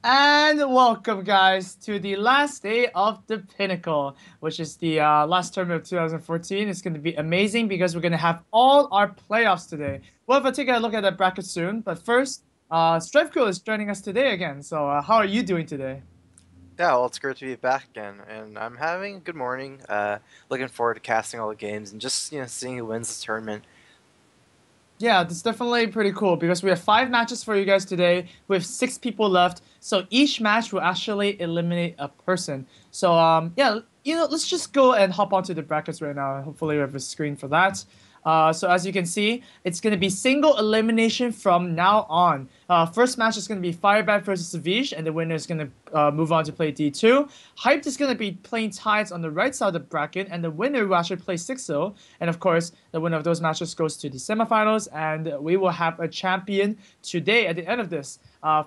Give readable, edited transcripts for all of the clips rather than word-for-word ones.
And welcome, guys, to the last day of the Pinnacle, which is the last tournament of 2014. It's going to be amazing because we're going to have all our playoffs today. We'll have a take a look at that bracket soon, but first, Strife Crew is joining us today again. So, how are you doing today? Yeah, well, it's great to be back again, and I'm having a good morning. Looking forward to casting all the games and just seeing who wins the tournament. Yeah, that's definitely pretty cool because we have five matches for you guys today. We have six people left, so each match will actually eliminate a person. So yeah, let's just go and hop onto the brackets right now. Hopefully, we have a screen for that. So as you can see, it's gonna be single elimination from now on. First match is gonna be Firebat versus Savage, and the winner is gonna move on to play D2. Hyped is gonna be playing Tides on the right side of the bracket, and the winner will actually play 6-0. And of course, the winner of those matches goes to the semifinals, and we will have a champion today at the end of this.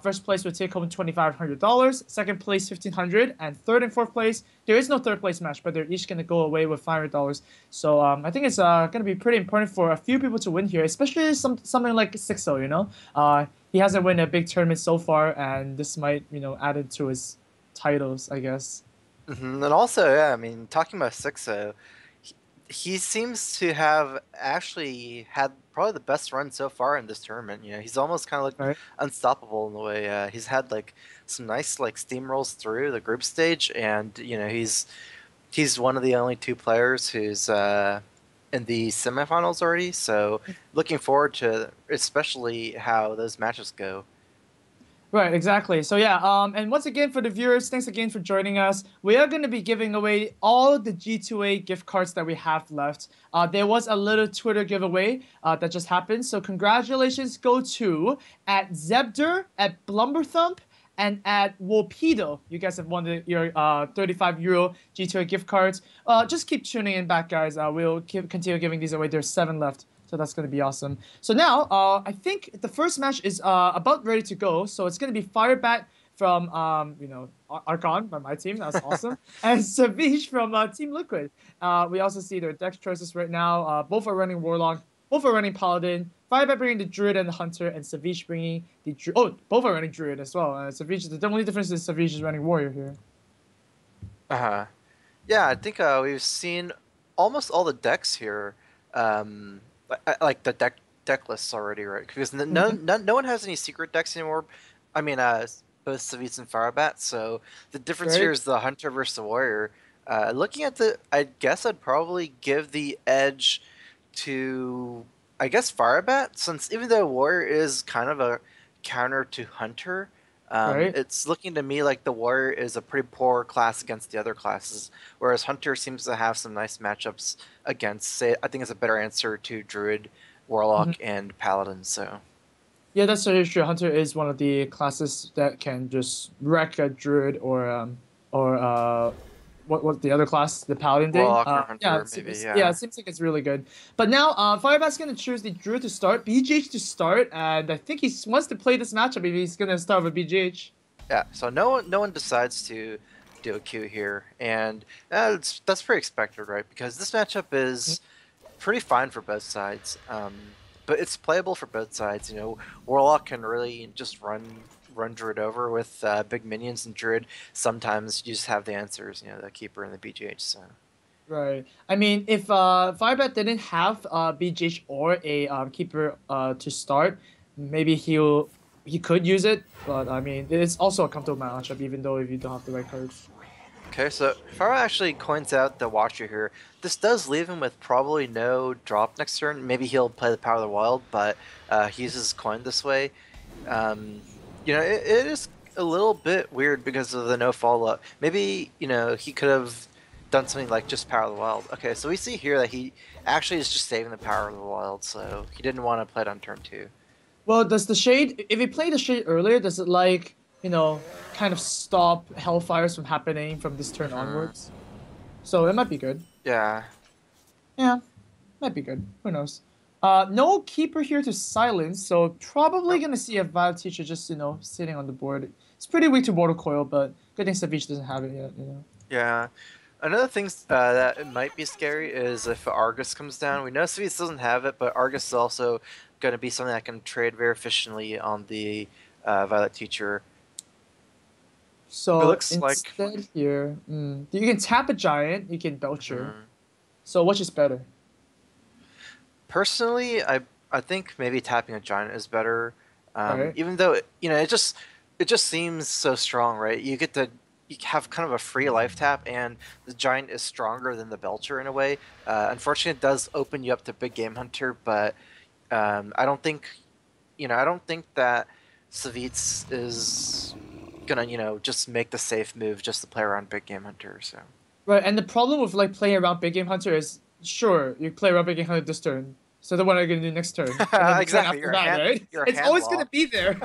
First place will take home $2,500, second place $1,500, and third and fourth place, there is no third place match, but they're each going to go away with $500. So I think it's going to be pretty important for a few people to win here, especially something like Sixo, he hasn't won a big tournament so far, and this might, add it to his titles, I guess. And also, yeah, I mean, talking about Sixo, he seems to have actually had probably the best run so far in this tournament. He's almost kind of like Right. unstoppable in the way he's had like some nice like steamrolls through the group stage, and he's one of the only two players who's in the semifinals already. So looking forward to especially how those matches go. Right, exactly. So yeah, and once again for the viewers, thanks again for joining us. We are going to be giving away all the G2A gift cards that we have left. There was a little Twitter giveaway that just happened, so congratulations go to at Zebder, at Blumberthump, and at Wolpedo. You guys have won your €35 G2A gift cards. Just keep tuning in back, guys. We'll continue giving these away. There's seven left. So that's going to be awesome. So now, I think the first match is about ready to go. So it's going to be Firebat from, Archon from my team. That's awesome. And Savage from Team Liquid. We also see their deck choices right now. Both are running Warlock. Both are running Paladin. Firebat bringing the Druid and the Hunter, and Savage bringing the Oh, both are running Druid as well. Savage, the only difference is Savage is running Warrior here. Uh-huh. Yeah, I think we've seen almost all the decks here, like the deck lists already, right? Because Mhm. no one has any secret decks anymore. I mean, both Savits and Firebat. So the difference here Right? is the Hunter versus the Warrior. Looking at I guess I'd probably give the edge to, I guess, Firebat, since even though Warrior is kind of a counter to Hunter. Right? It's looking to me like the Warrior is a pretty poor class against the other classes, whereas Hunter seems to have some nice matchups against, say, I think it's a better answer to Druid, Warlock, and Paladin, so. Yeah, that's very true. Hunter is one of the classes that can just wreck a druid or what the other class, the paladin did. Warlock or Yeah, Hunter, maybe, yeah, yeah. it seems like it's really good. But now Firebat's gonna choose the druid to start, BGH to start, and I think he wants to play this matchup. Maybe he's gonna start with BGH. Yeah, so no one decides to do a Q here, and that's pretty expected, right? Because this matchup is pretty fine for both sides. But it's playable for both sides. Warlock can really just run Druid over with big minions, and Druid sometimes you just have the answers. The Keeper and the BGH. So Right. I mean, if Firebat didn't have BGH or a keeper to start, maybe he could use it. But I mean, it's also a comfortable matchup, even though if you don't have the right cards. okay, so Farah actually coins out the Watcher here. This does leave him with probably no drop next turn. Maybe he'll play the Power of the Wild, but he uses his coin this way. Um, it is a little bit weird because of the no follow up. Maybe, he could have done something like just Power of the Wild. Okay, so we see here that he actually is just saving the Power of the Wild, so he didn't want to play it on turn two. Well, does the shade, if you play the shade earlier, does it like, kind of stop Hellfires from happening from this turn Hmm. onwards? So it might be good. Yeah. Yeah, might be good. Who knows? No keeper here to silence, so probably Nope. gonna see a Vile Teacher just, sitting on the board. It's pretty weak to Mortal Coil, but good thing Savage doesn't have it yet. Yeah. Another thing that it might be scary is if Argus comes down. We know Sweets doesn't have it, but Argus is also going to be something that can trade very efficiently on the Violet Teacher. It So looks like. instead here, you can tap a giant, you can Belcher. Mhm. So which is better? Personally, I think maybe tapping a giant is better. Right? Even though it just seems so strong, right? You have kind of a free life tap, and the giant is stronger than the Belcher in a way. Unfortunately, it does open you up to big game hunter, but I don't think I don't think that Savitz is gonna just make the safe move just to play around big game hunter. So Right, and the problem with like playing around Big Game Hunter is sure you play around Big Game Hunter this turn, so then what are you gonna do next turn, and then the turn exactly, after that, right? you're a It's hand always gonna lock. be there.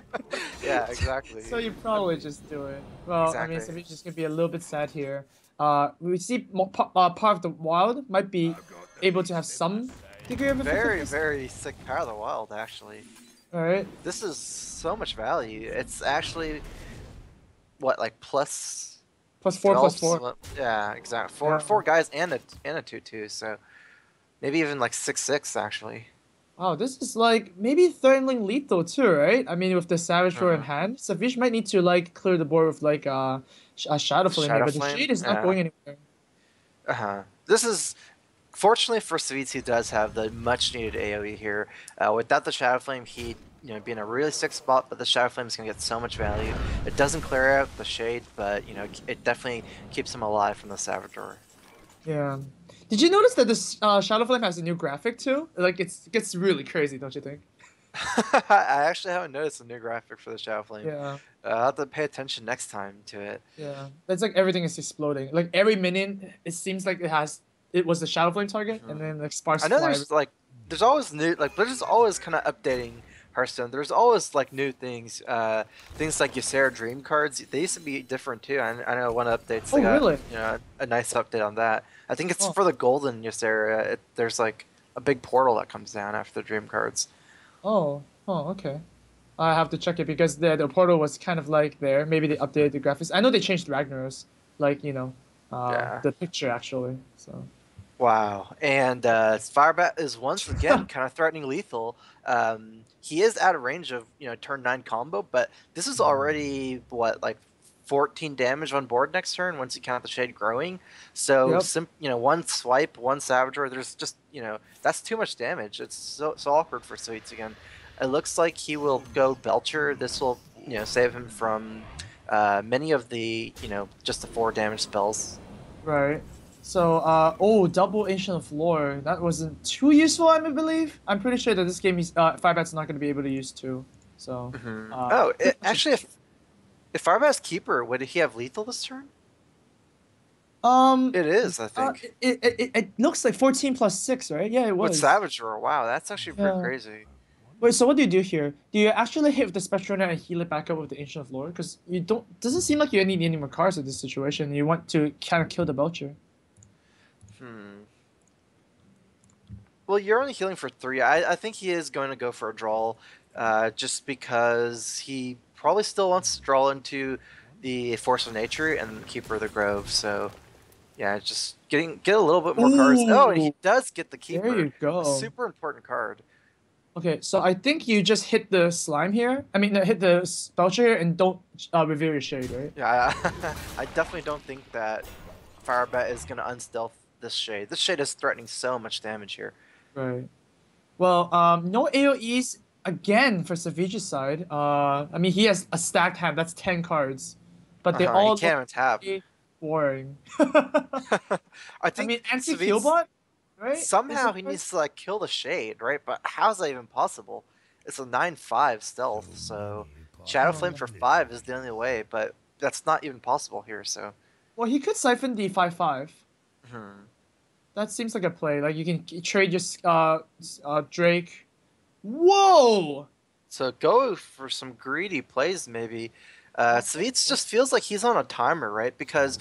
Yeah, exactly. So you probably just do it. Well, I mean, Exactly. Savage is gonna be a little bit sad here. We see part of the wild might be able to have some degree of Very, effectiveness. very sick power of the wild, actually. All right, This is so much value. It's actually, what, like plus +4, 12? +4. Yeah, exactly. Four, Yeah. four guys and a 2/2, so maybe even like 6/6, actually. Wow, this is like maybe threatening lethal too, right? I mean, with the Savage Roar in Hmm. hand, Savage might need to like clear the board with like a Shadow The Flame here, Shadow but the Flame? Shade is not Yeah. going anywhere. Uh-huh. This is, fortunately for Savitz, he does have the much needed AoE here. Without the Shadow Flame, he'd be in a really sick spot, but the Shadow Flame is going to get so much value. It doesn't clear out the Shade, but it definitely keeps him alive from the Salvador. Yeah. Did you notice that this Shadow Flame has a new graphic too? Like it gets really crazy, don't you think? I actually haven't noticed a new graphic for the Shadow Flame. Yeah. I'll have to pay attention next time to it. Yeah. It's like everything is exploding. Like every minion, it seems like it was the Shadow Flame target, and Mhm. then like sparks I know fly. there's always new, like Blizzard's always kind of updating Hearthstone. There's always like new things, things like Ysera Dream cards. They used to be different too. I know one updates they Oh got really? a nice update on that. I think it's Oh. for the golden Ysera. There's like a big portal that comes down after the Dream cards. Oh. Oh. Okay. I have to check it because the portal was kind of like there. Maybe they updated the graphics. I know they changed Ragnar's, like Yeah. the picture actually. So. Wow. And Firebat is once again kind of threatening lethal. He is out of range of turn 9 combo, but this is already what, like 14 damage on board next turn once you count the shade growing. So Yep. one swipe, one Savager, there's just that's too much damage. It's so awkward for Sweets again. It looks like he will go Belcher. This will save him from many of the just the 4 damage spells. Right. So, double Ancient of Lore. That wasn't too useful, I believe. I'm pretty sure that this game is Firebat's not going to be able to use too. So, Oh, pretty much actually, if Firebat's Keeper, would he have lethal this turn? um, It is, I think. it looks like 14 plus 6, right? Yeah, it With was. Savage Roar, wow, that's actually pretty Yeah. crazy. Wait, so what do you do here? Do you actually hit with the Spectronet and heal it back up with the Ancient of Lore? Because you don't. Doesn't seem like you need any more cards in this situation. You want to kind of kill the Belcher. Hmm. Well, you're only healing for 3. I think he is going to go for a draw, just because he probably still wants to draw into the Force of Nature and Keeper of the Grove. So, yeah, just get a little bit more cards. Oh, and Ooh, he does get the there Keeper, you a go. super important card. Okay, so I think you just hit the slime here. I mean, hit the Belcher here and don't reveal your shade, right? Yeah, I definitely don't think that Firebat is going to unstealth this Shade. This Shade is threatening so much damage here. Right. Well, no AoEs again for Savage's side. I mean, he has a stacked hand. That's 10 cards, but they He all look can't even tap. pretty boring. I I think mean, Savitz, anti-Killbot, right? Is somehow it he right? needs to like kill the Shade, right? But how's that even possible? It's a 9/5 stealth, so Shadow Oh, Flame for no. 5 is the only way, but that's not even possible here, so. Well, he could siphon the 5/5. Hmm. That seems like a play. Like you can trade your Drake. Whoa! So go for some greedy plays, maybe. Savitz just feels like he's on a timer, right? Because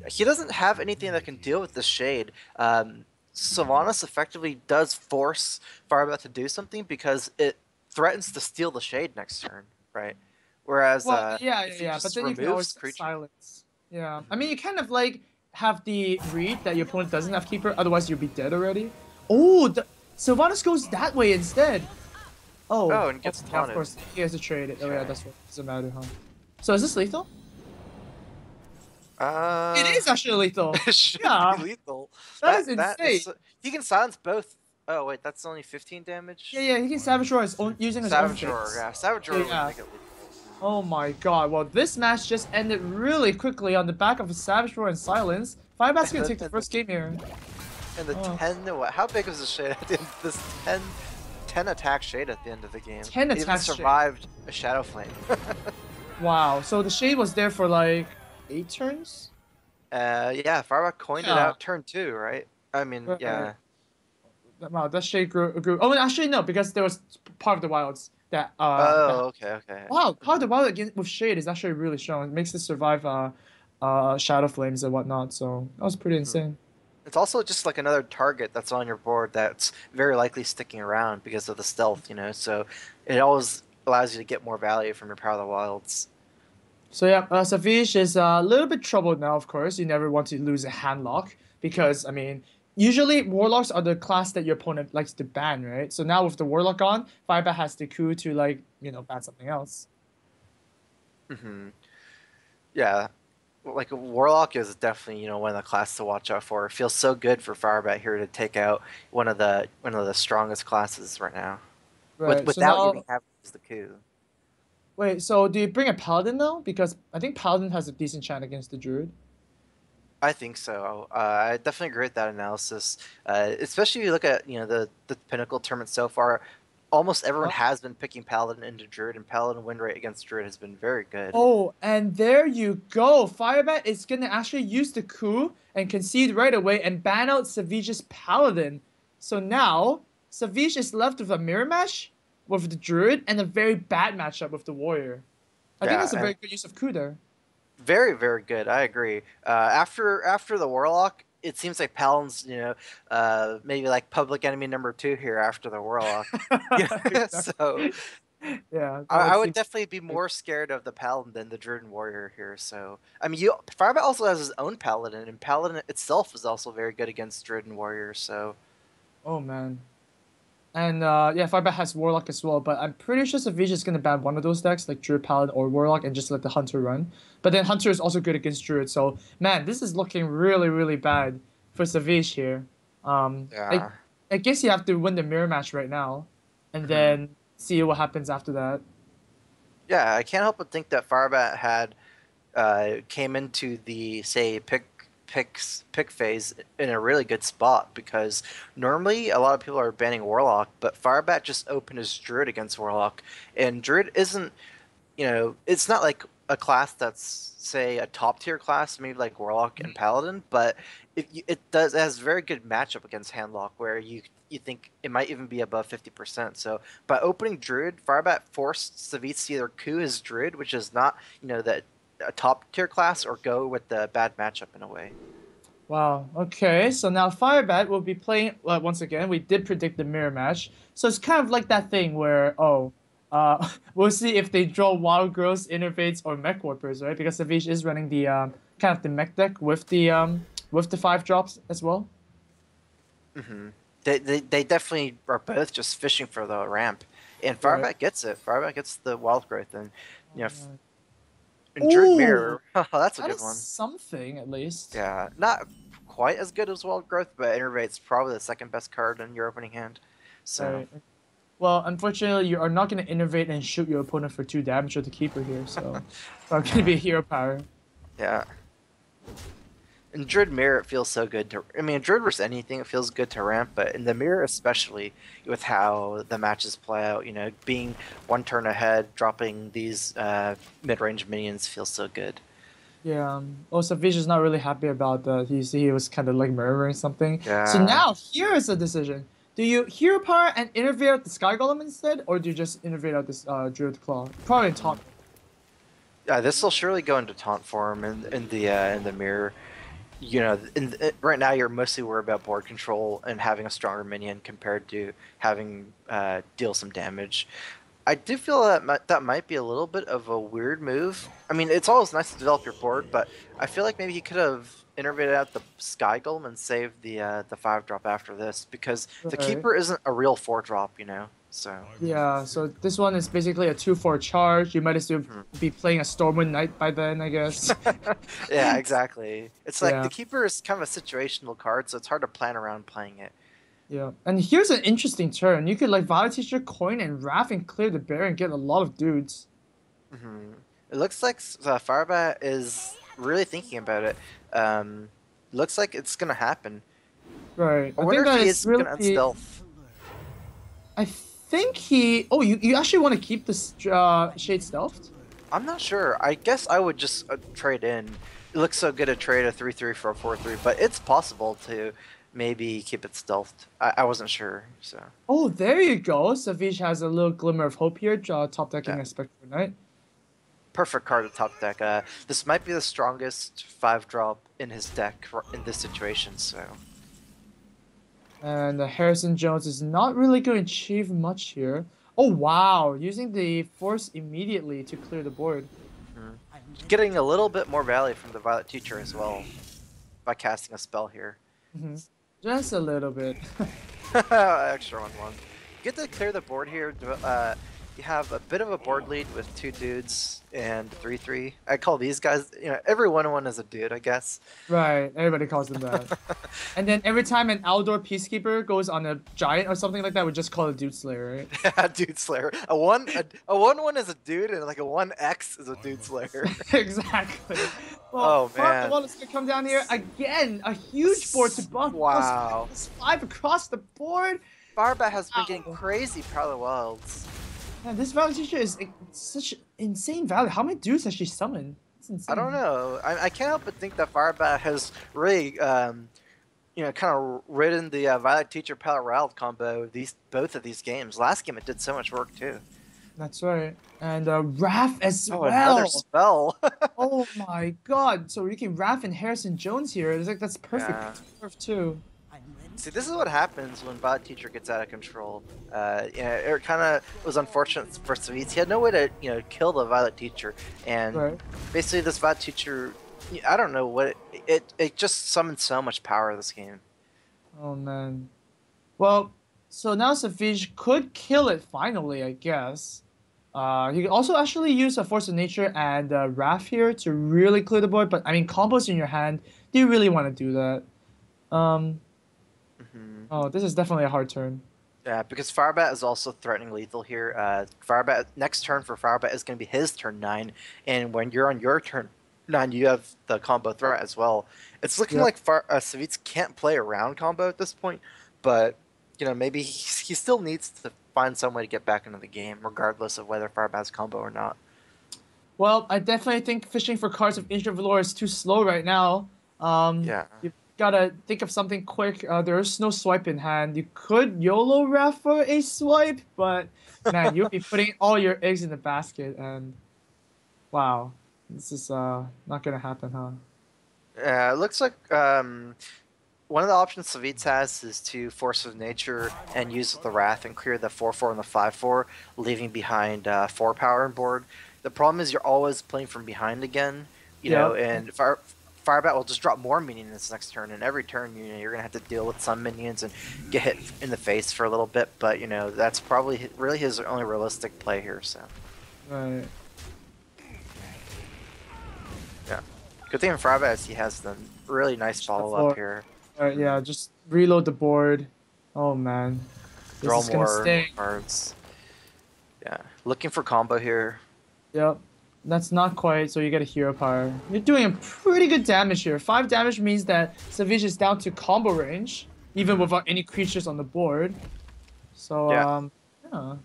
he doesn't have anything that can deal with the shade. Sylvanas effectively does force Firebat to do something because it threatens to steal the shade next turn, right? Whereas Well, yeah, yeah, if he yeah. But just then you can removes always creature. silence. Yeah. I mean, Mhm. you kind of like have the read that your opponent doesn't have keeper, otherwise you'll be dead already. Oh, Sylvanas goes that way instead. Oh, Oh, and gets yeah, of taunted. course. He has to trade it. Oh, yeah, Okay. that's what doesn't matter, huh? So is this lethal? It Uh, is actually lethal. it should be Yeah, lethal. that is That insane. is he can silence both. Oh wait, that's only 15 Yeah, damage. yeah, he can Savage Roar his own, using his own Savage Roar, face. yeah, Savage So Roar would yeah. make it lethal. Oh my god. Well, this match just ended really quickly on the back of a Savage Roar and Silence. Firebat's And gonna the take the first game here. and the Oh, 10 what? How big was the shade at the end? This 10 attack shade at the end of the game. 10 It even attack shade. survived a Shadow Flame. Wow. So the shade was there for like 8 turns? Yeah, Fireback coined it Yeah. out turn 2, right? I mean, Right. yeah. Wow, that shade grew. Oh, actually no, because there was part of the wilds that Oh, okay, okay. wow, part of Mhm. the wild again with shade is actually really strong. It makes it survive shadow flames and whatnot. So that was pretty Mhm. insane. It's also just like another target that's on your board that's very likely sticking around because of the stealth, so it always allows you to get more value from your Power of the Wilds. So yeah, Savish is a little bit troubled now. Of course, you never want to lose a handlock because I mean, usually warlocks are the class that your opponent likes to ban, right? So now with the warlock on, Firebat has the coup to like ban something else. Hmm. Yeah, like Warlock is definitely one of the classes to watch out for. It feels so good for Firebat here to take out one of the strongest classes right now, Right. So without even now, having to use the coup. wait. So do you bring a paladin though? Because I think paladin has a decent chance against the druid. I think so. I definitely agree with that analysis. Especially if you look at the Pinnacle tournament so far. Almost everyone has been picking Paladin into Druid, and Paladin win rate against Druid has been very good. Oh, and there you go. Firebat is gonna actually use the coup and concede right away and ban out Savij's paladin. So now Savij is left with a mirror match with the druid and a very bad matchup with the warrior. I think that's Yeah, a and very good use of coup there. very very good. I agree. After the Warlock, it seems like Paladin's maybe like public enemy number 2 here after the Warlock. Yeah, so. Exactly. Yeah, I, that I would would seem. definitely be more scared of the paladin than the druid and warrior here. So I mean, Firebat also has his own paladin, and paladin itself is also very good against druid and warrior. So Oh man. And yeah, Firebat has Warlock as well, but I'm pretty sure Savage is gonna ban one of those decks, like Druid Paladin or Warlock, and just let the Hunter run. But then Hunter is also good against Druid, so man, this is looking really, really bad for Savage here. I yeah. I guess you have to win the mirror match right now, and Mhm. then see what happens after that. Yeah, I can't help but think that Firebat had came into the say pick phase in a really good spot because normally a lot of people are banning Warlock, but Firebat just opened his Druid against Warlock, and Druid isn't it's not like a class that's say a top tier class, maybe like Warlock and Paladin, but it has very good matchup against Handlock where you think it might even be above 50%. So by opening Druid, Firebat forced Savitz to either coup his Druid, which is not that a top tier class, or go with the bad matchup in a way. Wow. Okay. So now Firebat will be playing once again. We did predict the mirror match, so it's kind of like that thing where we'll see if they draw Wild Growth, Innervates, or Mech Warpers, right? Because Savage is running the kind of the mech deck with the 5 drops as well. Hmm. They definitely are both just fishing for the ramp, and Right. Firebat gets it. Firebat gets the wild growth, and you know, and Druid Ooh, Mirror, that's a that good is one. something at least. Yeah, not quite as good as Wild Growth, but Innervate's probably the second best card in your opening hand. So, Right. Well, unfortunately, you are not going to innovate and shoot your opponent for 2 damage with the keeper here, so it's not going to be a hero power. yeah. In Druid Mirror, it feels so good to. I mean, in Druid versus anything, it feels good to ramp, but in the Mirror, especially with how the matches play out, being one turn ahead, dropping these mid range minions feels so good. Yeah. Also, Vish is not really happy about that. He was kind of like murmuring something. So Yeah. now here is a decision. Do you hero power and innovate out the Sky Golem instead, or do you just innovate out this Druid Claw? Probably in top. Yeah, this will surely go into taunt form in the mirror. Right now you're mostly worried about board control and having a stronger minion compared to having deal some damage. I do feel that that might be a little bit of a weird move. I mean, it's always nice to develop your board, but I feel like maybe he could have innovated out the Sky Golem and saved the 5 drop after this because the Right. Keeper isn't a real 4 drop, you know. So Yeah, so this one is basically a 2/4 charge. You might as well mhm. be playing a Stormwind Knight by then, I guess. Yeah, exactly. It's like the Yeah, Keeper is kind of a situational card, so it's hard to plan around playing it. yeah. And here's an interesting turn. You could like Violet Teacher, Coin, and Wrath and clear the bear and get a lot of dudes. Hmm. It looks like Firebat is really thinking about it. Um, looks like it's gonna happen. Right. I I wonder think if that he is is gonna really. unstealth. I think he. Oh, you actually want to keep this Shade stealthed? I'm not sure. I guess I would just trade in. It looks so good to trade a 3/3 for a 4/3, but it's possible to maybe keep it stealthed. I wasn't sure, so Oh, there you go. Savage has a little glimmer of hope here, top yeah. decking a Spectre Knight. Perfect card to top deck. This might be the strongest 5 drop in his deck in this situation, so. And Harrison Jones is not really going to achieve much here. Oh, wow. Using the Force immediately to clear the board. Mhm. Getting a little bit more value from the Violet Teacher as well by casting a spell here. Hmm. Just a little bit. Extra 1/1. You get to clear the board here. You have a bit of a board lead with 2 dudes and 3/3. I call these guys, every 1/1 is a dude, I guess. Right. Everybody calls them that. And then every time an outdoor Peacekeeper goes on a giant or something like that, we just call it Dude Slayer, right? Yeah, dude slayer. A 1/1 is a dude, and like a 1x is a dude slayer. Exactly. Well, Oh Mark, the man. one is going to come down here again. A huge board to buff. Wow. +5 across the board. Firebat has been getting Wow. crazy Power of the Wilds. Man, this Valor Teacher is like, such insane value. How many dudes has she summoned? It's I don't insane. know. I can't help but think that Firebat has really, kind of ridden the Violet Teacher Power Wild combo both of these games. Last game it did so much work too. That's right. And Raph as Oh, another well. spell. Oh my god. So we can Raph and Harrison Jones here. It's like that's perfect. Yeah. Perfect too. See, this is what happens when Bot Teacher gets out of control. It kind of was unfortunate for Sweets. He had no way to, kill the Violet Teacher, and Right. basically this Violet Teacher, I don't know what it just summoned so much power this game. Oh man. Well, so now Savage could kill it finally, I guess. You can also actually use a Force of Nature and Wrath here to really clear the board, but I mean, combos in your hand, do you really want to do that? Um, Hmm. oh, this is definitely a hard turn. Yeah, because Firebat is also threatening lethal here. Firebat next turn for Firebat is going to be his turn 9, and when you're on your turn 9, you have the combo threat as well. It's looking Yep. like Savitz can't play around combo at this point, but maybe he still needs to find some way to get back into the game, regardless of whether Firebat has combo or not. Well, I definitely think fishing for cards of Ancient Valor is too slow right now. Yeah. You gotta think of something quick. There is no swipe in hand. You could YOLO Wrath for a swipe, but man, you'll be putting all your eggs in the basket, and wow, this is not gonna happen, huh? Yeah, it looks like one of the options Savitz has is to Force of Nature and use the Wrath and clear the 4/4 and the 5/4, leaving behind 4 power on board. The problem is you're always playing from behind again, Yeah. and Firebat will just drop more minions this next turn, and every turn you're gonna have to deal with some minions and get hit in the face for a little bit. But that's probably really his only realistic play here. So Right. yeah, good thing in Firebat is he has the really nice follow up here. Alright, yeah, just reload the board. Oh man. This Draw is gonna more stay. cards. Yeah, looking for combo here. Yep. That's not quite, so you get a hero power. You're doing a pretty good damage here. 5 damage means that Savage is down to combo range, even without any creatures on the board. So, Yeah. yeah.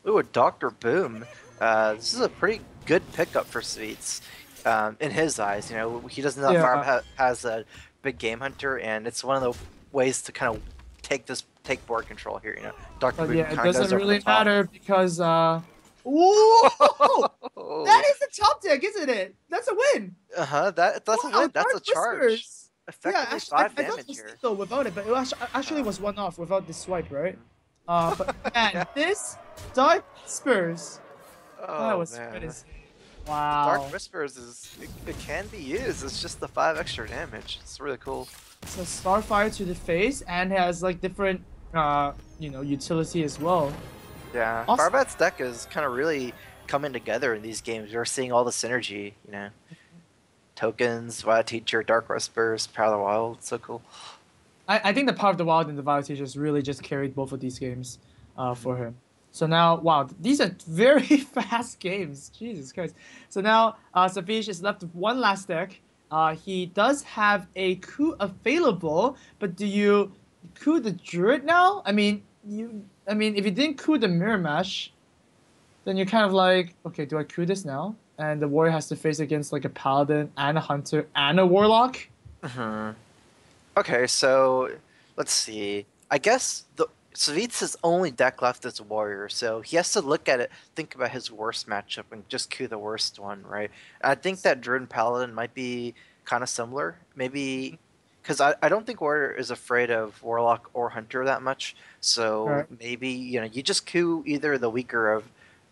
Ooh, a Doctor Boom. This is a pretty good pickup for Sweets. In his eyes, he doesn't know Yeah. Fire has a big game hunter, and it's one of the ways to kind of take board control here. Doctor But Boom yeah, it kind of goes doesn't over really the top. matter because, Whoa! That is a top deck, isn't it? That's a win! Uh-huh, that's a Wow, win. That's a Dark charge. Whispers! Yeah, Effectively actually, 5 I thought damage it was here. though without it, but it actually Uh, was one off without the swipe, right? But man, yeah. this Dark Spurs. That Oh was pretty man. insane. The Dark Wow. Whispers it can be used. It's just the 5 extra damage. It's really cool. So Starfire to the face and has like different utility as well. Yeah, Awesome. Firebat's deck is kind of really coming together in these games. We're seeing all the synergy, Tokens, Wild Teacher, Dark Whispers, Power of the Wild. So cool. I think the Power of the Wild and the Violet Teachers really just carried both of these games for Mhm. him. So now, wow, these are very fast games. Jesus Christ. So now, Safish is left with one last deck. He does have a coup available, but do you coup the Druid now? I mean, if you didn't coup the Mirror Mash, then you're kind of like, okay, do I coup this now? And the warrior has to face against like a Paladin and a Hunter and a Warlock. Mhm. Okay, so let's see. I guess the Savit's only deck left is Warrior, so he has to look at it, think about his worst matchup, and just queue the worst one, right? I think that Druid and Paladin might be kind of similar. Maybe because I don't think Warrior is afraid of Warlock or Hunter that much, so Right. maybe you just queue either the weaker of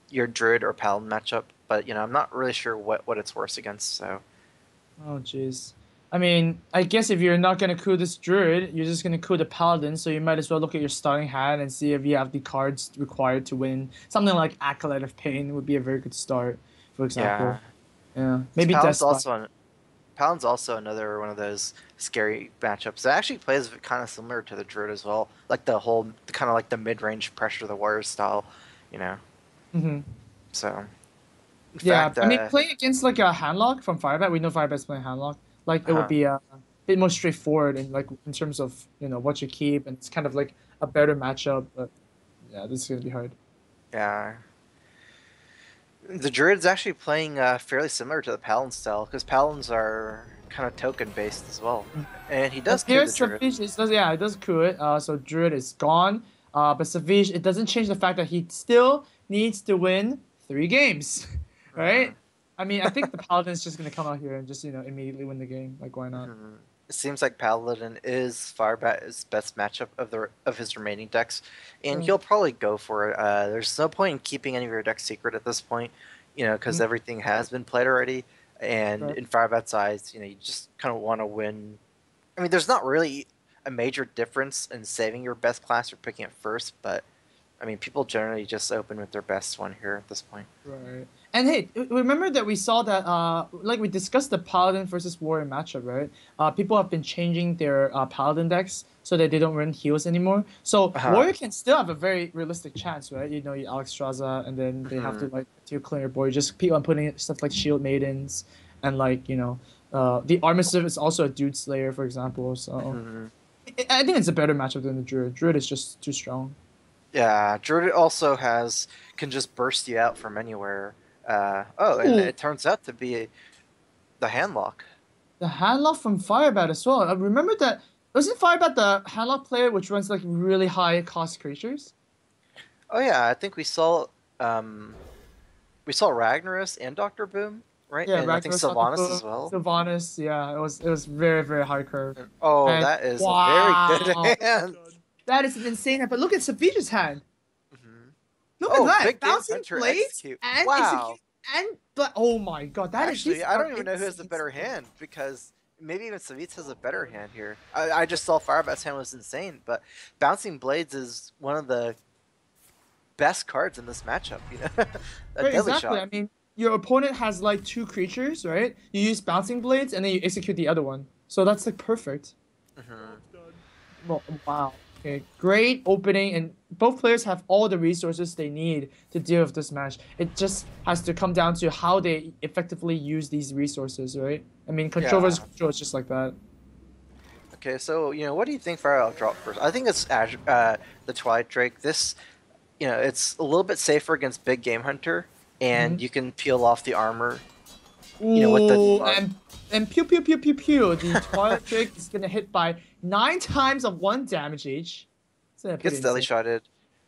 your Druid or Paladin matchup, but I'm not really sure what it's worse against, so. Oh, jeez. I mean, I guess if you're not gonna coup this druid, you're just gonna coup the paladin, so you might as well look at your starting hand and see if you have the cards required to win. Something like Acolyte of Pain would be a very good start, for example. Yeah. Yeah, Because maybe Despot. Palin's also another one of those scary matchups. It actually plays kind of similar to the Druid as well, like the whole kind of like the mid-range pressure the Warrior style, you know. Hmm. So, in Yeah, fact, I mean, playing against like a handlock from Firebat, we know Firebat's playing handlock. Like it would uh, be a bit more straightforward in like in terms of what you keep, and it's kind of like a better matchup. But yeah, this is gonna be hard. yeah, the Druid's actually playing fairly similar to the Paladin style because Paladins are kind of token based as well, and he And does coup here the Druid. Savish it does it does coup it. So Druid is gone. But Savish, it doesn't change the fact that he still needs to win 3 games. Mhm. Right? I mean, I think the Paladin is just gonna come out here and just, immediately win the game. Like why not? Mhm. It seems like Paladin is Firebat's best matchup of his remaining decks, and Right. he'll probably go for it. There's no point in keeping any of your decks secret at this point, because Mm, everything has been played already. And right. in Firebat's eyes, you just kind of want to win. I mean, there's not really a major difference in saving your best class or picking it first, but I mean, people generally just open with their best one here at this point. Right. And hey, remember that we saw that like we discussed the Paladin versus Warrior matchup, right? People have been changing their Paladin decks so that they don't run heals anymore. So Uh, Warrior can still have a very realistic chance, right? You Alex Straza, and then they have to mhm, like to clean your board. Just keep on putting stuff like Shield Maidens and like the Armistice is also a Dude Slayer, for example. So mhm. I think it's a better matchup than the Druid. Druid is just too strong. Yeah, Druid also can just burst you out from anywhere. And Ooh, it turns out to be the handlock. the handlock from Firebat as well. I remember that wasn't Firebat the handlock player which runs like really high cost creatures? Oh yeah, I think we saw Ragnaros and Doctor Boom, right? Yeah, And I think Ragnaros, Dr. Sylvanas Boom, as well. Sylvanas. Yeah, it was very very high curve. And, oh, And that is a very good wow, hand. that is insane. But look at Savij's hand. Mhm. Look at Oh, that, big game bouncing hunter blades execute. and Wow. execute and but oh my god, that is Actually, these I are don't even know who has the insane better skills. hand because maybe even Savitz has a better hand here. I just saw Firebat's hand was insane, but Bouncing Blades is one of the best cards in this matchup. A Right, deadly exactly. shot. I mean, your opponent has like 2 creatures, right? You use bouncing blades and then you execute the other one. So that's like perfect. Hmm. Well, wow. Okay, great opening, and both players have all the resources they need to deal with this match. It just has to come down to how they effectively use these resources, right? I mean, control versus Yeah. control is just like that. Okay, so what do you think Fire Out drop first? I think it's the Twilight Drake. This, it's a little bit safer against Big Game Hunter, Hmm. and you can peel off the armor. With the Ooh, arm. and pew pew pew pew pew. The Twilight Drake is gonna hit by 9 times of 1 damage each. It's pretty Gets deadly insane. shotted.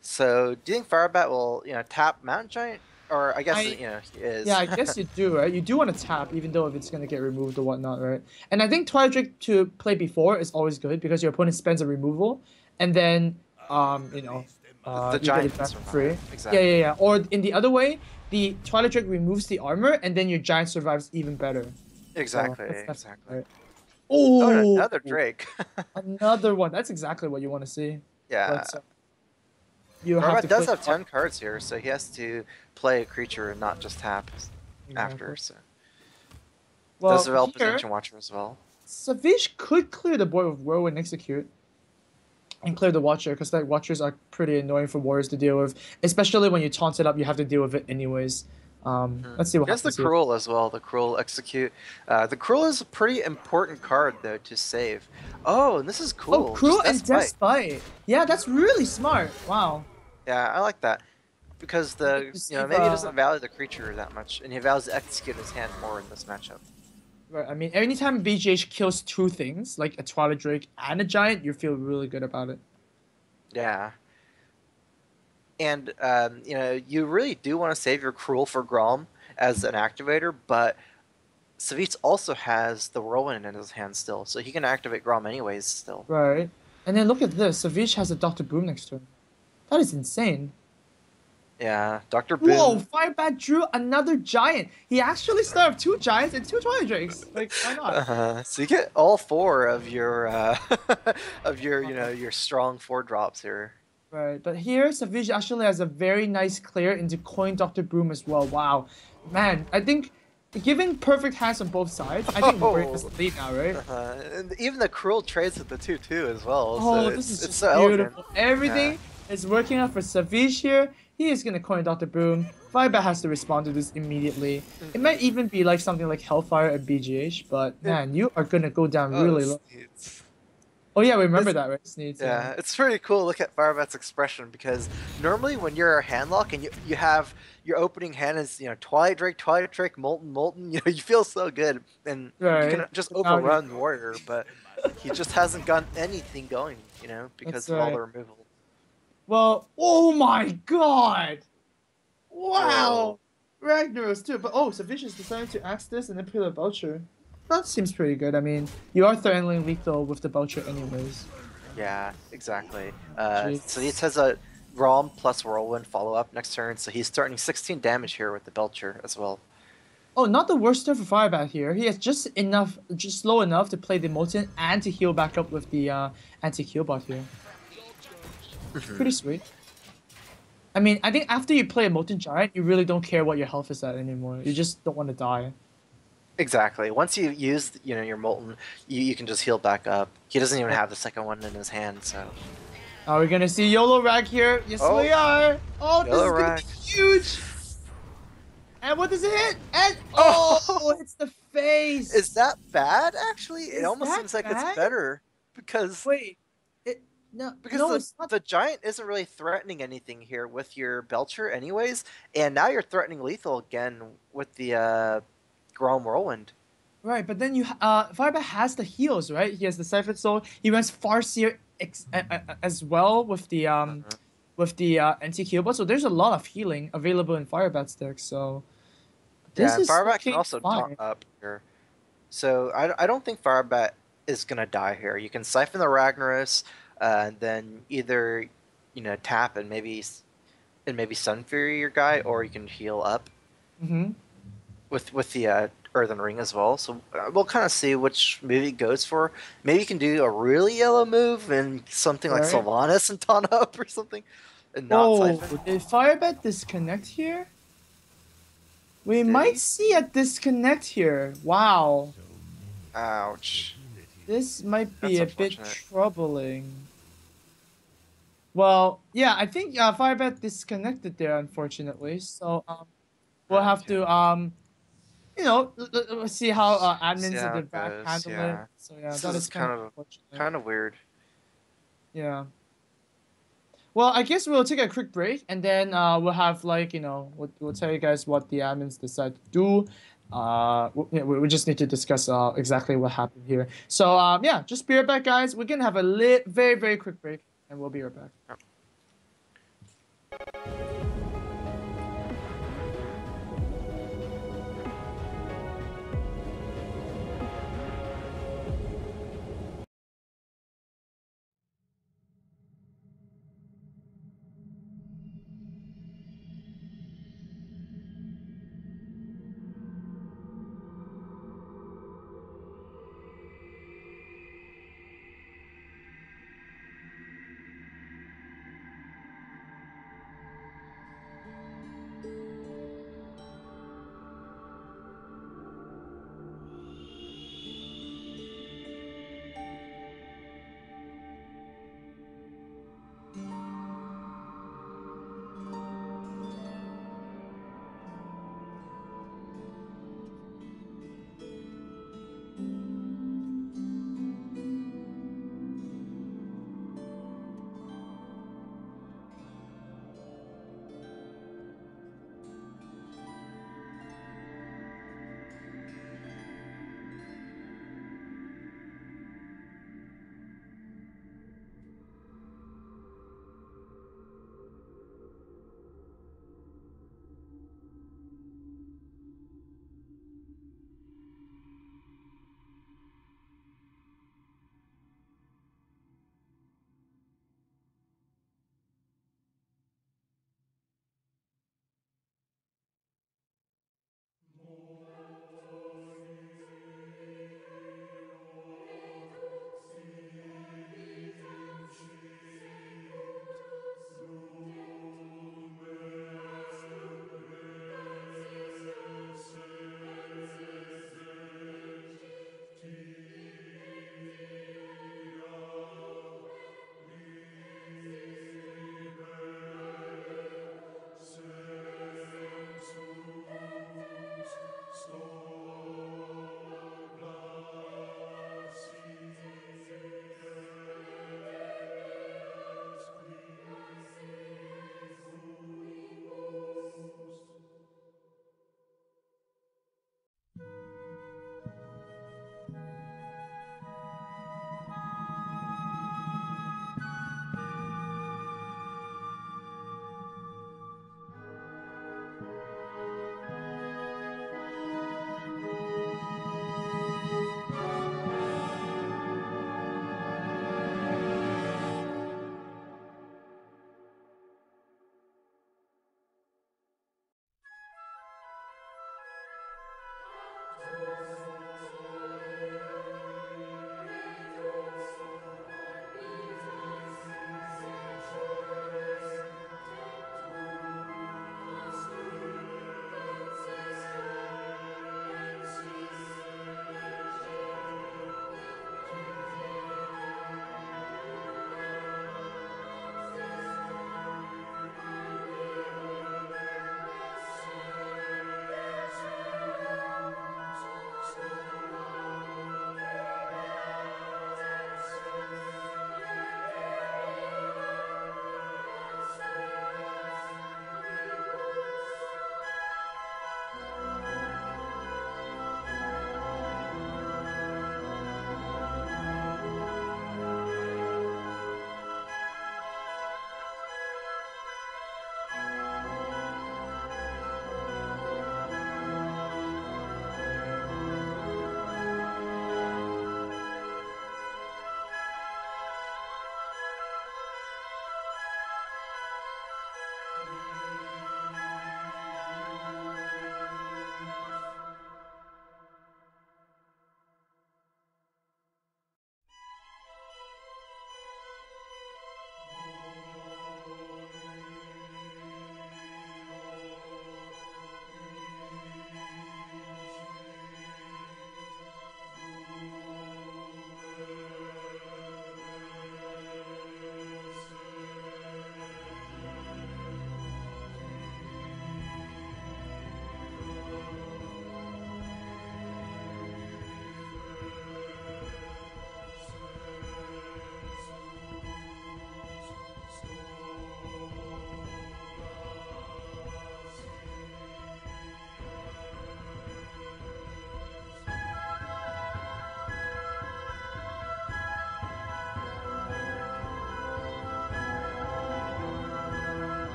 So, do you think Firebat will, tap Mountain Giant? Or I guess, I he Yeah, is. I guess you do, right? You do want to tap, even though if it's gonna get removed or whatnot, right? And I think Twilight Drake to play before is always good because your opponent spends a removal, and then The you get giant it can back for free. survive. Yeah, Exactly. yeah, yeah. Or in the other way, the Twilight Drake removes the armor, and then your giant survives even better. So Exactly. that's definitely Exactly. right. Oh, and Oh, another Drake. another one. That's exactly what you want to see. Yeah. But you have to Farbat does click. have 10 cards here, so he has to play a creature and not just tap Exactly. after. So does Well, develop his here, Ancient Watcher as well. Savage could clear the board with Whirl and Execute and clear the Watcher, because like Watchers are pretty annoying for Warriors to deal with, especially when you taunt it up. You have to deal with it anyways. Let's see what He has the happens here. Cruel as well. The Cruel Execute. The Cruel is a pretty important card though to save. Oh, and this is Oh, cool. Cruel Just and Despite. Despite. Yeah, that's really smart. Wow. Yeah, I like that because You get the to save maybe he doesn't value the creature that much, and he values the Execute in his hand more in this matchup. right. I mean, anytime BGH kills two things, like a Twilight Drake and a Giant, you feel really good about it. Yeah. And you really do want to save your Cruel for Grom as an activator, but Savitz also has the Whirlwind in his hand still, so he can activate Grom anyways still. Right. And then look at this. Savage has a Dr. Boom next turn. That is insane. Yeah, Dr. Whoa, Boom. Firebat drew another giant. He actually started two giants and two Twilight Drakes. Like, why not? So you get all four of your of your Uh, your strong 4 drops here. Right, but here Savage actually has a very nice clear into coin Dr. Boom as well. Wow. Man, I think given perfect hands on both sides, I think Warrior has Oh, the lead now, right? and even the Cruel trades with the 2/2 as well. Oh, So this is it's just so elegant. beautiful. Yeah. Everything is working out for Savage here. He is gonna coin Dr. Boom. Firebat has to respond to this immediately. It might Mhm. even be like something like Hellfire at BGH, but It, man, you are gonna go down oh, really this low. needs. Oh yeah, we remember This that, right? Sneeds, yeah. Yeah, it's pretty cool to look at Firebat's expression because normally when you're a handlock and you have your opening hand is Twilight Drake, Molten, Molten, you feel so good and you can Right. just But now you overrun Warrior, but he just hasn't gotten anything going, that's because of all right. the removal. Well, oh my god! Whoa. Wow! Ragnaros too, but oh, Savage is deciding to axe this and then put a Belcher. That seems pretty good. I mean, you are threatening lethal with the Belcher anyways. Yeah, exactly. So he Jeez. has a Rom plus Whirlwind follow up next turn, so he's starting 16 damage here with the Belcher as well. Oh, not the worst turn for Firebat here. He has just slow enough to play the Molten and to heal back up with the anti-kill bot here. Pretty sweet. I mean, I think after you play a Molten Giant, you really don't care what your health is at anymore. You just don't want to die. Exactly. Once you use your Molten, you can just heal back up. He doesn't even have the second one in his hand, so. Are we gonna see YOLO Rag here? Yes, Oh, we are. Oh, this YOLO is gonna be Rag. huge. And what does it hit? And Oh, oh, it's the face. is that bad? Actually, it Is almost that seems like it's bad? better because Wait, it no because no, the it's not. the giant isn't really threatening anything here with your Belcher, anyways, and now you're threatening lethal again with the Grom Whirlwind. Right, but then Firebat has the heals, right? He has the Siphon Soul. He runs Farseer as well with the anti-heal bot. So there's a lot of healing available in Firebat's deck. So this Yeah, is Firebat can looking also taunt fine. up here. So I don't think Firebat is gonna die here. You can siphon the Ragnaros, and then either tap and maybe Sun Fury your guy, or you can heal up Mm-hmm. with the Earthen Ring as well. So we'll kind of see which move he goes for. Maybe you can do a really yellow move and something like Right. Sylvanas and taunt up or something, and not Oh, siphon. did Firebat disconnect here? We Did might he? see a disconnect here. Wow. Ouch. This might be That's a bit unfortunate. troubling. Well, yeah, I think Firebat disconnected there, unfortunately. So we'll have Okay. to see how See admins at how the it back goes. handle it. Yeah. So yeah, This that is is kind of kind of unfortunate. kind of weird. Yeah. Well, I guess we'll take a quick break and then we'll have we'll tell you guys what the admins decide to do. We just need to discuss exactly what happened here. So yeah, just be right back, guys. We're gonna have a very very quick break and we'll be right back.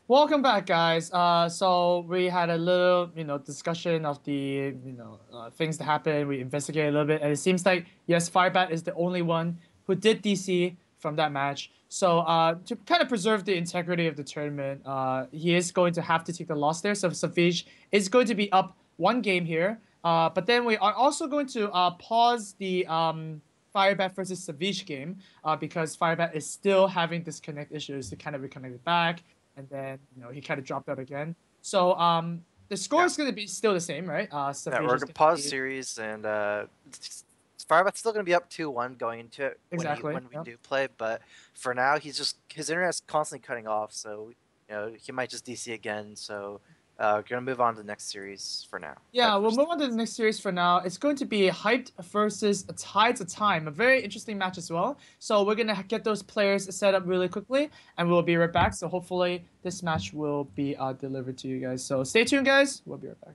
Welcome back, guys. So we had a little, discussion of the, things that happened. We investigated a little bit, and it seems like yes, Firebat is the only one who did DC from that match. So, to kind of preserve the integrity of the tournament, he is going to have to take the loss there. So Savage is going to be up one game here. But then we are also going to pause the Firebat versus Savage game, because Firebat is still having disconnect issues to kind of reconnect it back, and then he kind of dropped out again. So the score Yeah. is going to be still the same, right? Yeah, Savage we're is gonna going to pause be series and Firebat's still gonna be up 2-1 going into it exactly. when we Yep. do play, but for now his internet's constantly cutting off, so he might just DC again. So we're gonna move on to the next series for now. Yeah, Hype we'll versus move on to the next series for now. It's going to be Hyped versus Tides of Time, a very interesting match as well. So we're gonna get those players set up really quickly, and we'll be right back. So hopefully this match will be delivered to you guys. So stay tuned, guys. We'll be right back.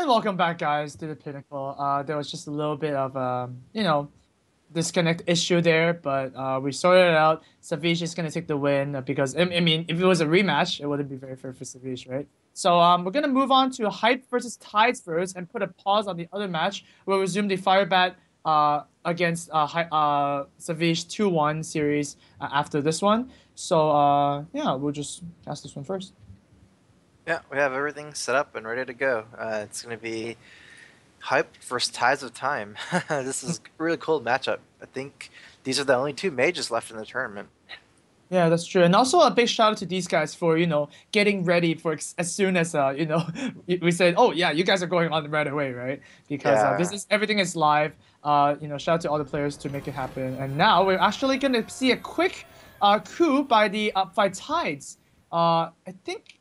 And welcome back, guys, to the Pinnacle. There was just a little bit of, disconnect issue there, but we sorted it out. Savage is gonna take the win because I mean, if it was a rematch, it wouldn't be very fair for Savage, right? So we're gonna move on to Hype versus Tides first, and put a pause on the other match. We'll resume the Fire Bat against Savage 2-1 series after this one. So yeah, we'll just cast this one first. Yeah, we have everything set up and ready to go. It's going to be Hype versus Tides of Time. This is a really cool matchup. I think these are the only two mages left in the tournament. Yeah, that's true. And also a big shout out to these guys for, getting ready for as soon as, we said, oh, yeah, you guys are going on right away, right? Because Yeah, everything is live. Shout out to all the players to make it happen. And now we're actually going to see a quick coup by by Tides. I think,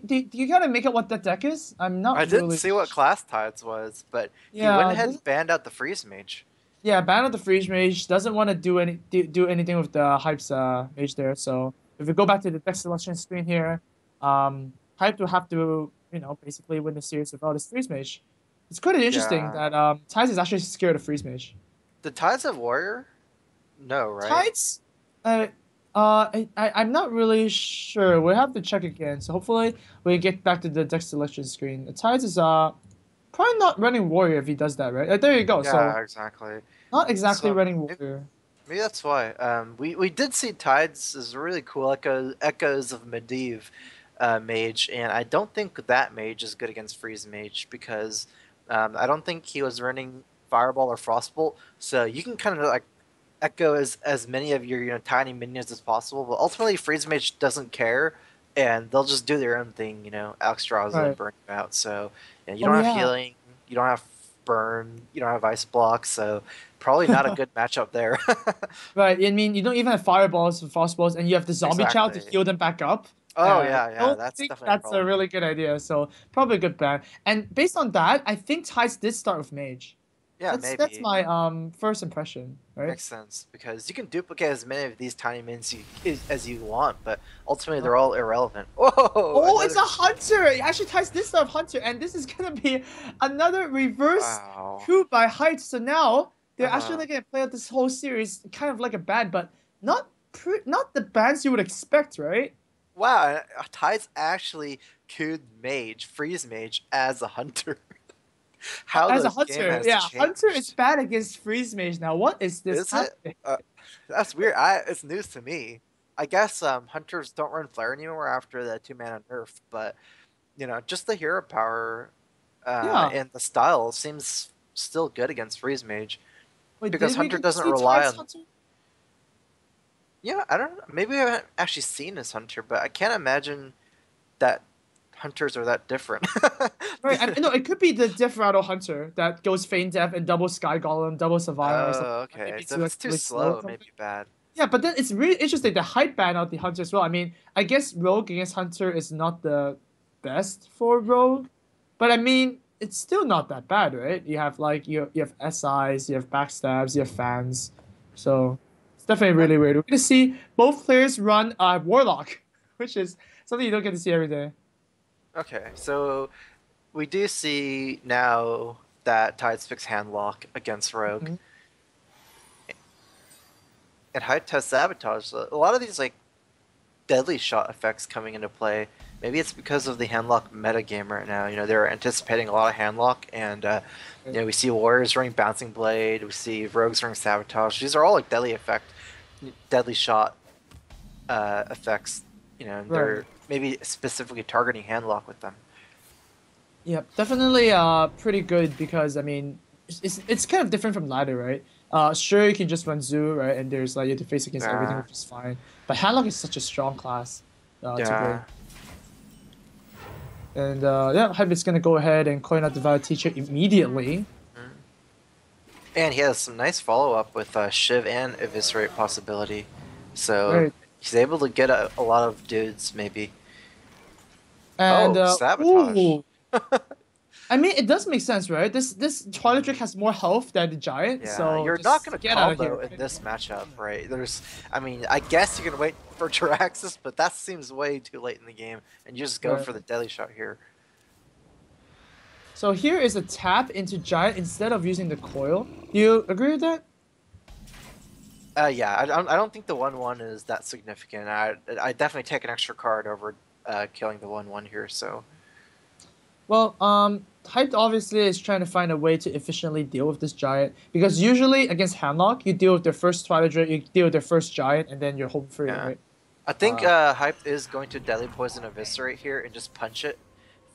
do you gotta make it what that deck is? I'm I not didn't really. see what class Tides was, but he went Yeah, ahead and banned out the Freeze Mage. yeah, ban of the Freeze Mage doesn't want to do anything with the Hype's mage there. So if we go back to the deck selection screen here, Hype will have to basically win the series without his Freeze Mage. It's quite interesting Yeah. that Tides is actually scared of Freeze Mage. The Tides of Warrior? No, right? Tides, I'm not really sure. We'll have to check again. So hopefully we get back to the deck selection screen. The Tides is probably not running Warrior if he does that, right? There you go. So Yeah, exactly. not exactly So running maybe, Warrior. maybe that's why. We did see Tides as really cool echoes of Medivh mage, and I don't think that mage is good against Freeze Mage because I don't think he was running Fireball or Frostbolt, so you can kind of like echo as many of your tiny minions as possible, but ultimately Freeze Mage doesn't care, and they'll just do their own thing, Alexstrasza and Right. burn you out. So you Oh don't have yeah. healing, you don't have burn, you don't have ice block, so probably not a good matchup there. Right. I mean, you don't even have fireballs and frostballs, and you have the zombie child to Exactly. heal them back up. Oh I yeah, don't that's think definitely a that's a problem. really good idea. So probably a good ban. And based on that, I think Tides did start with Mage. Yeah, That's maybe. my first impression, right? Makes sense because you can duplicate as many of these tiny minions as you want, but ultimately Uh, they're all irrelevant. Whoa, Oh, it's another a hunter. It actually Tides did start with Hunter, and this is gonna be another reverse wow. coup by Heights. So now they're Uh-huh. actually gonna play out this whole series kind of like a ban, but not the bans you would expect, right? Wow, Tides actually queued Mage, Freeze Mage, as a hunter. How As a the game hunter, has yeah, hunter is changed. bad against freeze mage. Now, what is this Is it? happening? Uh, that's weird. It's news to me. I guess hunters don't run flare anymore after the 2 mana nerf, but just the hero power Yeah. and the style seems still good against Freeze Mage Wait, because did we Hunter get to doesn't see rely Tides on. hunter? Yeah, I don't know. Maybe I haven't actually seen this Hunter, but I can't imagine that Hunters are that different. Right. I know it could be the Differado hunter that goes feign death and double sky golem, double savannah or something. Oh, That might okay. be So too if like it's too really slow or slow, it may something. be bad. Yeah, but then it's really interesting. The hype ban out the hunter as well. I mean, I guess rogue against hunter is not the best for rogue, but I mean, it's still not that bad, right? You have you have SIs, you have backstabs, you have fans, so it's definitely Yeah. really weird. We're gonna see both players run warlock, which is something you don't get to see every day. Okay, so we do see now that Tides picks Handlock against Rogue, Mhm. and Hype test Sabotage. So a lot of these like deadly shot effects coming into play. Maybe it's because of the handlock metagame right now. They're anticipating a lot of handlock, and we see warriors running bouncing blade. We see rogues running sabotage. These are all like deadly shot effects. And Right. they're maybe specifically targeting handlock with them. Yeah, definitely pretty good because I mean it's kind of different from ladder, right? Sure you can just run zoo, right? And there's like you have to face against everything, Yeah, which is fine. But Handlock is such a strong class to bring. yeah. And yeah, Hype is gonna go ahead and coin out the Valid Teacher immediately. Mm. And he has some nice follow up with Shiv and Eviscerate possibility. So Right. he's able to get a lot of dudes, maybe. And Oh, sabotage. ooh, I mean it does make sense, right? This Twilight Drake Mm. has more health than the Giant, Yeah, so you're not just going to get out of combo here, in right? this matchup, right? I mean, I guess you can wait for Jiraxis, but that seems way too late in the game, and you just go Right. for the deadly shot here. So here is a tap into Giant instead of using the coil. Do you agree with that? Yeah, I don't think the 1/1 is that significant. I definitely take an extra card over killing the 1/1 here. So Well, Hyped obviously is trying to find a way to efficiently deal with this giant because usually against Handlock, you deal with their first Twilight Drake, you deal with their first giant, and then you're home free, yeah, right? I think Uh, Hype is going to Deadly Poison Eviscerate here and just punch it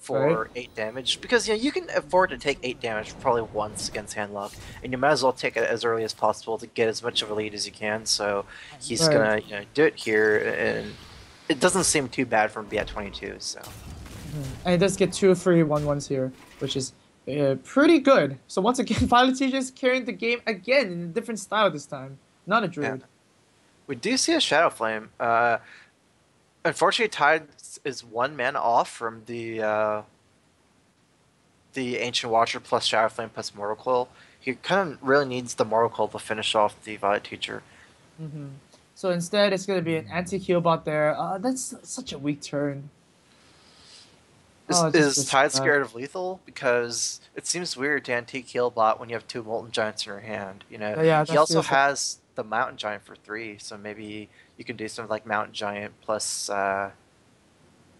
right, for 8 damage because you can afford to take 8 damage probably once against Handlock, and you might as well take it as early as possible to get as much of a lead as you can. So he's right. gonna do it here, and it doesn't seem too bad for him to be at 22. So And it does get two free 1/1s here, which is pretty good. So once again, Violet Teacher's carrying the game again in a different style this time. Not a yeah, druid. we do see a Shadow Flame. Unfortunately, Tide is 1 mana off from the Ancient Watcher plus Shadow Flame plus Mortal Coil. He kind of really needs the Mortal Coil to finish off the Violet Teacher. hmm So instead, it's going to be an anti-heal bot there. That's such a weak turn. Is, Oh, it just is feels so Tide bad. scared of lethal? Because it seems weird to antique heal bot when you have 2 Molten Giants in your hand. Yeah, He that also feels like. has the Mountain Giant for 3, so maybe you can do something like Mountain Giant plus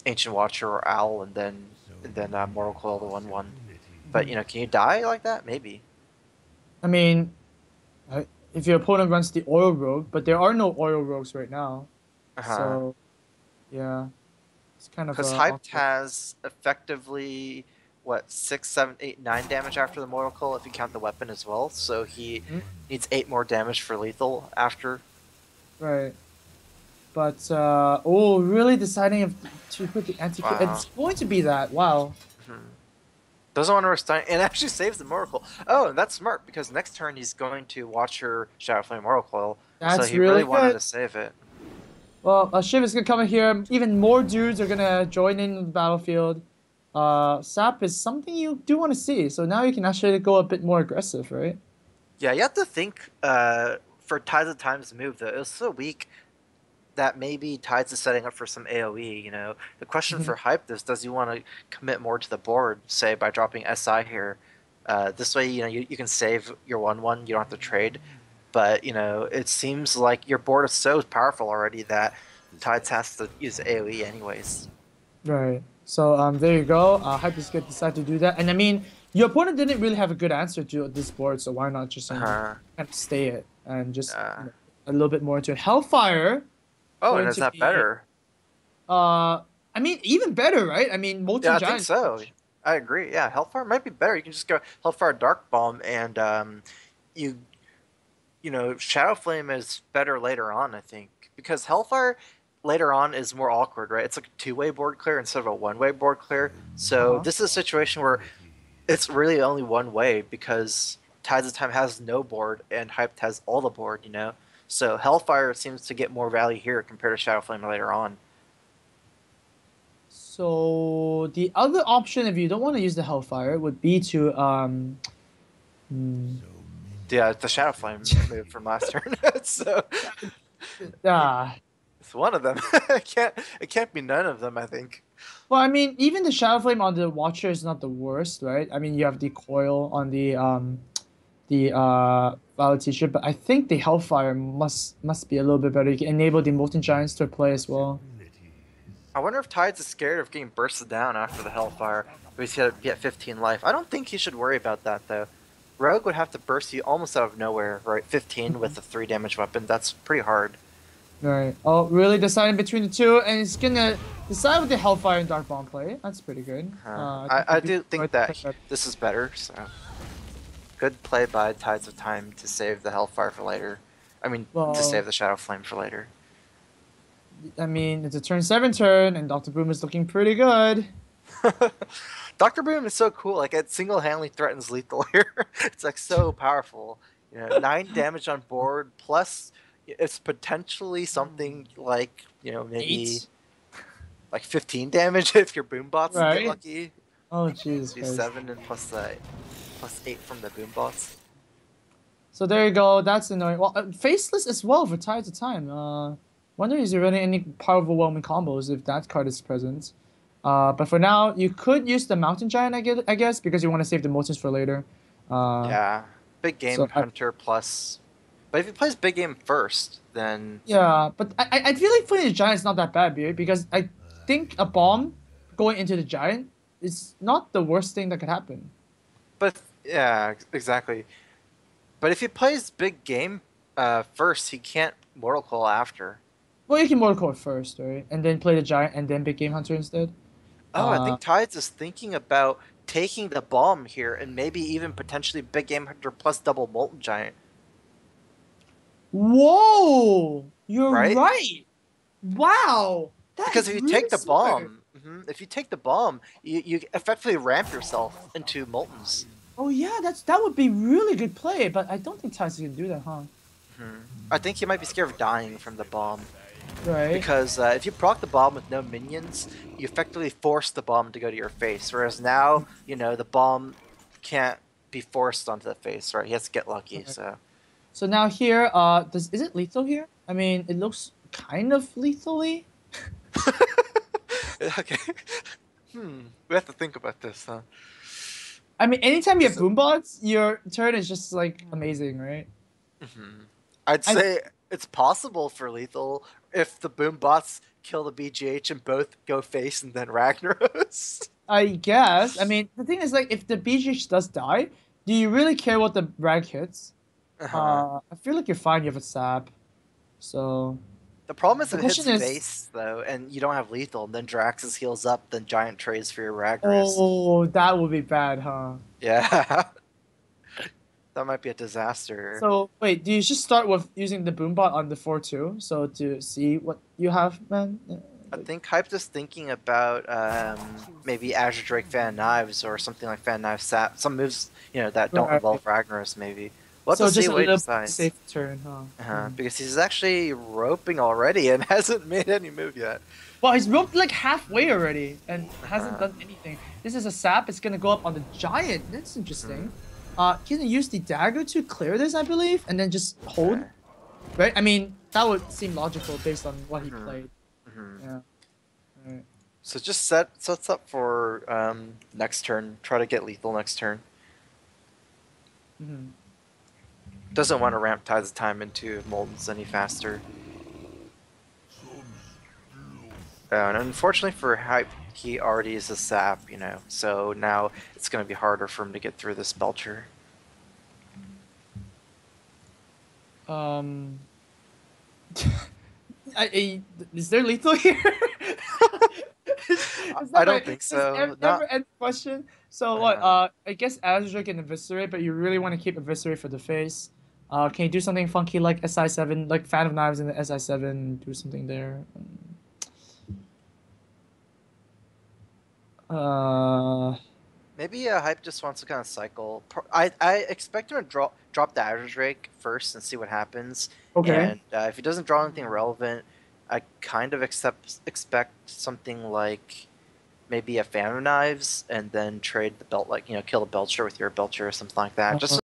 Ancient Watcher or Owl, and then Mortal Coil the 1/1. But Mhm. can you die like that? Maybe. I mean, if your opponent runs the oil rogue, but there are no oil rogues right now. Uh huh. So, yeah, it's kind of Because Hyped awkward. has effectively what 6, 7, 8, 9 damage after the Mortal Coil if you count the weapon as well. So he Mhm. needs 8 more damage for lethal after. Right. But, oh, really deciding if to put the anti-Q. Wow. It's going to be that. Wow. Hmm. Doesn't want to risk dying, and actually saves the Mortal Coil. Oh, and that's smart because next turn he's going to watch her Shadow Flame Mortal Coil. So That's he really really wanted good. to save it. Well, Shiv is gonna come in here. Even more dudes are gonna join in the battlefield. Sap is something you do want to see. So now you can actually go a bit more aggressive, right? Yeah, you have to think for Tides of Time's move though. It was so weak that maybe Tides is setting up for some AoE. The question Mhm. for Hype is, does he want to commit more to the board, say by dropping SI here? This way, you can save your 1/1. You don't have to trade. But it seems like your board is so powerful already that Tides has to use AoE anyways. Right. So there you go. Hype is gonna decide to do that. And I mean, your opponent didn't really have a good answer to this board, so why not just kind Uh, of stay it and just uh, a little bit more into it. Hellfire oh, and going is to that be better? I mean even better, right? I mean Yeah, Molten I think Giant. so. I agree. Yeah, Hellfire might be better. You can just go Hellfire Dark Bomb, and you Shadow Flame is better later on. I think because Hellfire later on is more awkward, right? It's like a two-way board clear instead of a one-way board clear. So Uh-huh. this is a situation where it's really only one way because Tides of Time has no board and Hyped has all the board. So Hellfire seems to get more value here compared to Shadow Flame later on. So the other option, if you don't want to use the Hellfire, would be to hmm, Yeah, it's the Shadow Flame move from last turn. So ah. it's one of them. It can't be none of them, I think. Well, I mean, even the Shadow Flame on the Watcher is not the worst, right? I mean, you have the coil on the Violet T-shirt, but I think the Hellfire must be a little bit better. You can enable the Molten Giants to play as well. I wonder if Tides is scared of getting bursted down after the Hellfire, but he's gonna get 15 life. I don't think he should worry about that though. Rogue would have to burst you almost out of nowhere, right? 15 with a 3 damage weapon. That's pretty hard. Right. Oh, really deciding between the two, and it's gonna decide with the Hellfire and Dark Bomb play. That's pretty good. I I, think you I do do think right that to play this is better, so good play by Tides of Time to save the Hellfire for later. I mean, to save well, the Shadow Flame for later. I mean, it's a turn 7 turn, and Dr. Boom is looking pretty good. Dr. Boom is so cool. Like it single-handedly threatens lethal here. It's like so powerful. 9 damage on board plus it's potentially something like maybe 8. like 15 damage if your boom bots get Right? lucky. Oh, Jesus Do Christ. 7 and plus 8 from the boom bots. So there you go. That's annoying. Well, faceless as well for time to time. Wonder is there really any power overwhelming combos if that card is present. But for now, you could use the Mountain Giant, I guess, because you want to save the motions for later. Uh, Yeah, big game so hunter plus. But if he plays big game first, then yeah, but I feel like putting the Giant is not that bad, because I think a bomb going into the Giant is not the worst thing that could happen. but yeah, exactly. But if he plays big game first, he can't Mortal Coil after. Well, you can Mortal Kombat first, right? And then play the Giant and then Big Game Hunter instead. Oh, I Uh, think Tides is thinking about taking the bomb here and maybe even potentially big game hunter plus double molten giant, Whoa! You're right? right. Wow, that Because is if you really take the smart. bomb, if you take the bomb, you effectively ramp yourself into moltens. Oh yeah, that would be really good play, but I don't think Tyson can do that, huh? I think he might be scared of dying from the bomb. Right. Because if you proc the bomb with no minions, you effectively force the bomb to go to your face. Whereas now, the bomb can't be forced onto the face, right? He has to get lucky. Right. So, So now here, is it lethal here? I mean, it looks kind of lethally. okay, we have to think about this, huh? I mean, anytime you have Is it- boombots, your turn is just like amazing, right? mhm. I'd I say it's possible for lethal if the boom bots kill the BGH and both go face and then Ragnaros. I guess. I mean, the thing is, like, if the BGH does die, do you really care what the rank hits? Uh-huh. I feel like you're fine. You have a sap. So The problem is the if it hits question is, face though, and you don't have lethal, and then Draxus heals up, then Giant trades for your Ragnaros. oh, that would be bad, huh? Yeah, that might be a disaster. So wait, do you just start with using the boombot on the 4-2 so to see what you have, man? I Like, think Hype is thinking about maybe Azure Drake Fan Knives or something like Fan Knives Sap. Some moves, that don't right. involve Ragnaros, maybe. We'll have to So see just a what he little decides. safe turn, huh? Mhm. Because he's actually roping already and hasn't made any move yet. Well, he's roped like halfway already and hasn't Uh-huh. done anything. This is a sap. It's gonna go up on the giant. That's Mhm. interesting. Can you use the dagger to clear this, I believe, and then just hold, Okay. right? I mean, that would seem logical based on what he Mhm. played. Mhm. Yeah. Right. So just sets up for next turn. Try to get lethal next turn. Mhm. Doesn't want to ramp Tides of Time into Moltens any faster. And unfortunately for Hype, he already is a sap, so now it's going to be harder for him to get through this Belcher. Um, is there lethal here? Is I that don't my think this so. Not. never end question? So what? Uh, I guess Azure can eviscerate, but you really want to keep eviscerate for the face. Can you do something funky like SI7, like Fan of Knives in the SI7? Do something there. Uh, Maybe Hype just wants to kind of cycle. I expect him to drop the Azure Drake first and see what happens. okay. And if he doesn't draw anything relevant, I kind of expect something like maybe a Fan of Knives and then trade the belt, like kill the Belcher with your Belcher or something like that. Just